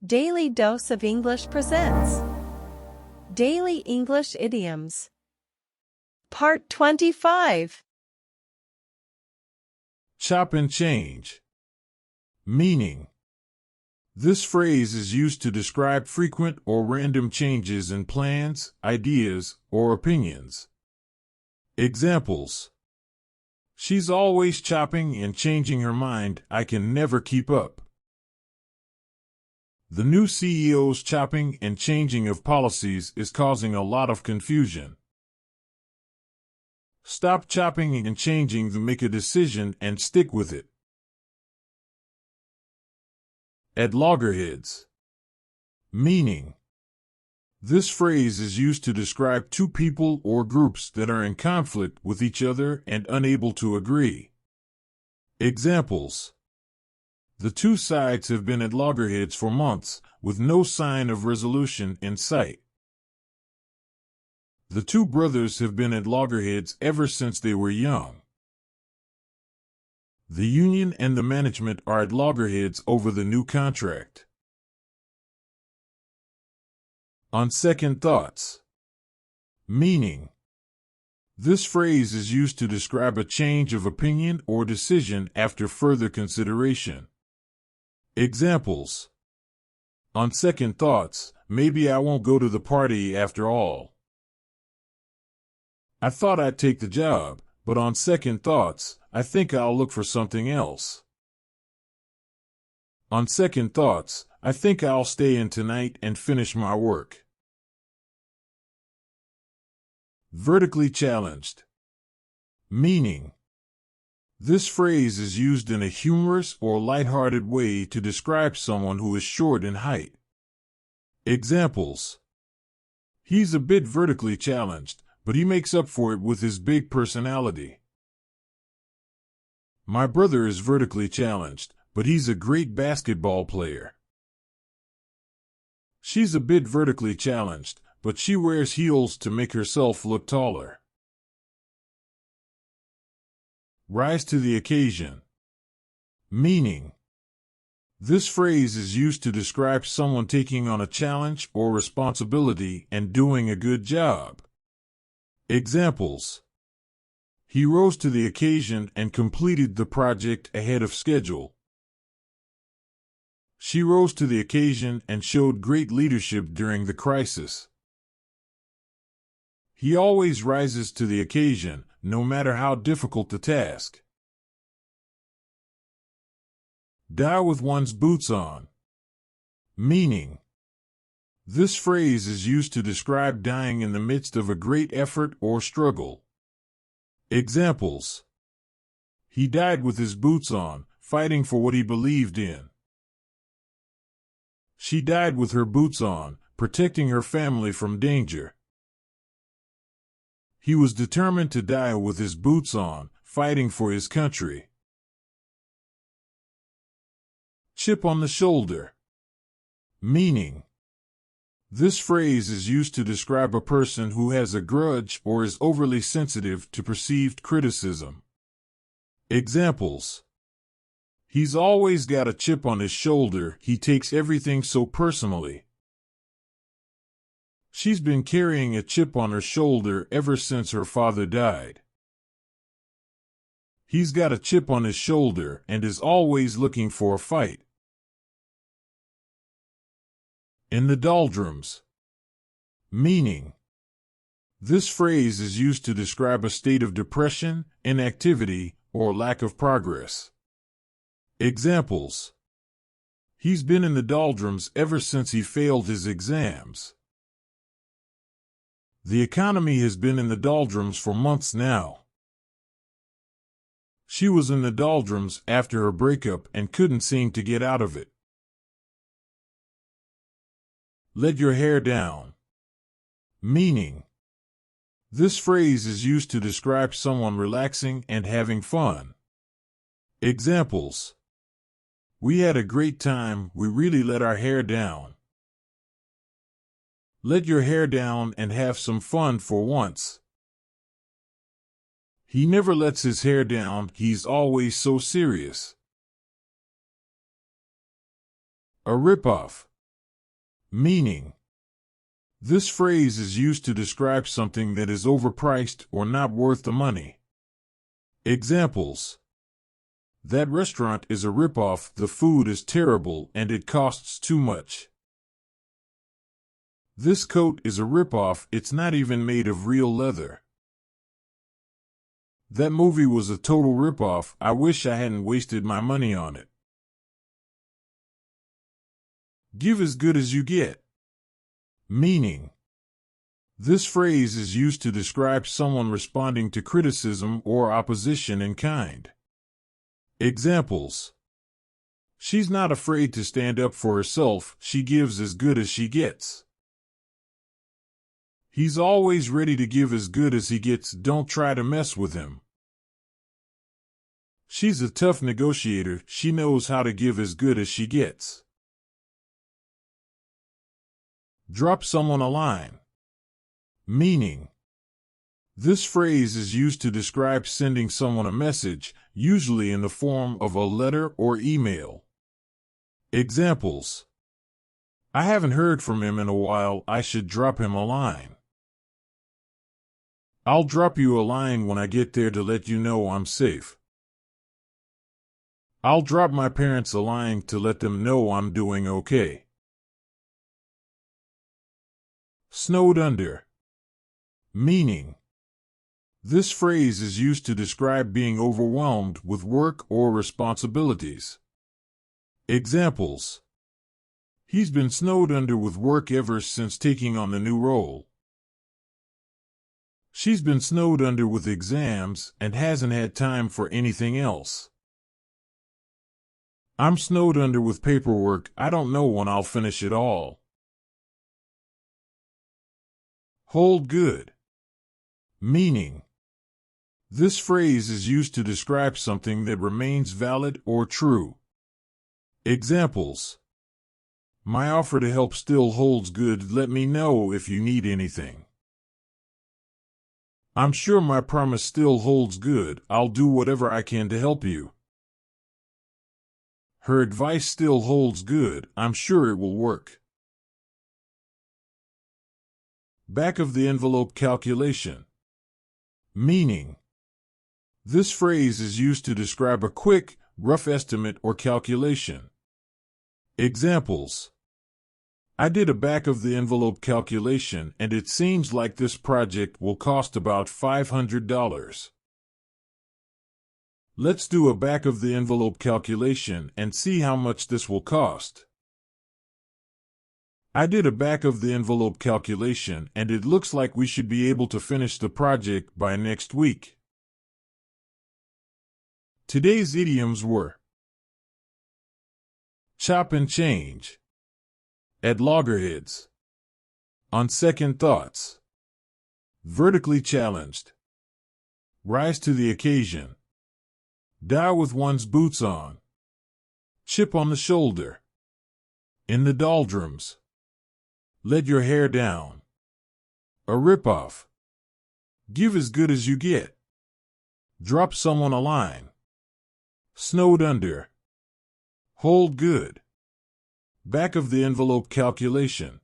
Daily Dose of English presents Daily English Idioms. Part 25. Chop and change. Meaning. This phrase is used to describe frequent or random changes in plans, ideas, or opinions. Examples. She's always chopping and changing her mind. I can never keep up. The new CEO's chopping and changing of policies is causing a lot of confusion. Stop chopping and changing to make a decision and stick with it. At loggerheads. Meaning. This phrase is used to describe two people or groups that are in conflict with each other and unable to agree. Examples. The two sides have been at loggerheads for months, with no sign of resolution in sight. The two brothers have been at loggerheads ever since they were young. The union and the management are at loggerheads over the new contract. On second thoughts. Meaning. This phrase is used to describe a change of opinion or decision after further consideration. Examples. On second thoughts, maybe I won't go to the party after all. I thought I'd take the job, but on second thoughts, I think I'll look for something else. On second thoughts, I think I'll stay in tonight and finish my work. Vertically challenged. Meaning. This phrase is used in a humorous or lighthearted way to describe someone who is short in height. Examples. He's a bit vertically challenged, but he makes up for it with his big personality. My brother is vertically challenged, but he's a great basketball player. She's a bit vertically challenged, but she wears heels to make herself look taller. Rise to the occasion. Meaning. This phrase is used to describe someone taking on a challenge or responsibility and doing a good job. Examples. He rose to the occasion and completed the project ahead of schedule. She rose to the occasion and showed great leadership during the crisis. He always rises to the occasion, no matter how difficult the task. Die with one's boots on. Meaning. This phrase is used to describe dying in the midst of a great effort or struggle. Examples. He died with his boots on, fighting for what he believed in. She died with her boots on, protecting her family from danger. He was determined to die with his boots on, fighting for his country. Chip on the shoulder. Meaning. This phrase is used to describe a person who has a grudge or is overly sensitive to perceived criticism. Examples. He's always got a chip on his shoulder, he takes everything so personally. She's been carrying a chip on her shoulder ever since her father died. He's got a chip on his shoulder and is always looking for a fight. In the doldrums. Meaning. This phrase is used to describe a state of depression, inactivity, or lack of progress. Examples. He's been in the doldrums ever since he failed his exams. The economy has been in the doldrums for months now. She was in the doldrums after her breakup and couldn't seem to get out of it. Let your hair down. Meaning. This phrase is used to describe someone relaxing and having fun. Examples. We had a great time, we really let our hair down. Let your hair down and have some fun for once. He never lets his hair down, he's always so serious. A ripoff. Meaning. This phrase is used to describe something that is overpriced or not worth the money. Examples. That restaurant is a ripoff, the food is terrible, and it costs too much. This coat is a ripoff, it's not even made of real leather. That movie was a total ripoff, I wish I hadn't wasted my money on it. Give as good as you get. Meaning. This phrase is used to describe someone responding to criticism or opposition in kind. Examples. She's not afraid to stand up for herself, she gives as good as she gets. He's always ready to give as good as he gets, don't try to mess with him. She's a tough negotiator, she knows how to give as good as she gets. Drop someone a line. Meaning. This phrase is used to describe sending someone a message, usually in the form of a letter or email. Examples. I haven't heard from him in a while, I should drop him a line. I'll drop you a line when I get there to let you know I'm safe. I'll drop my parents a line to let them know I'm doing okay. Snowed under. Meaning. This phrase is used to describe being overwhelmed with work or responsibilities. Examples. He's been snowed under with work ever since taking on the new role. She's been snowed under with exams and hasn't had time for anything else. I'm snowed under with paperwork, I don't know when I'll finish it all. Hold good. Meaning. This phrase is used to describe something that remains valid or true. Examples. My offer to help still holds good, let me know if you need anything. I'm sure my promise still holds good, I'll do whatever I can to help you. Her advice still holds good, I'm sure it will work. Back of the envelope calculation. Meaning. This phrase is used to describe a quick, rough estimate or calculation. Examples. I did a back-of-the-envelope calculation and it seems like this project will cost about $500. Let's do a back-of-the-envelope calculation and see how much this will cost. I did a back-of-the-envelope calculation and it looks like we should be able to finish the project by next week. Today's idioms were chop and change, at loggerheads, on second thoughts, vertically challenged, rise to the occasion, die with one's boots on, chip on the shoulder, in the doldrums, let your hair down, a ripoff, give as good as you get, drop someone a line, snowed under, hold good, back of the envelope calculation.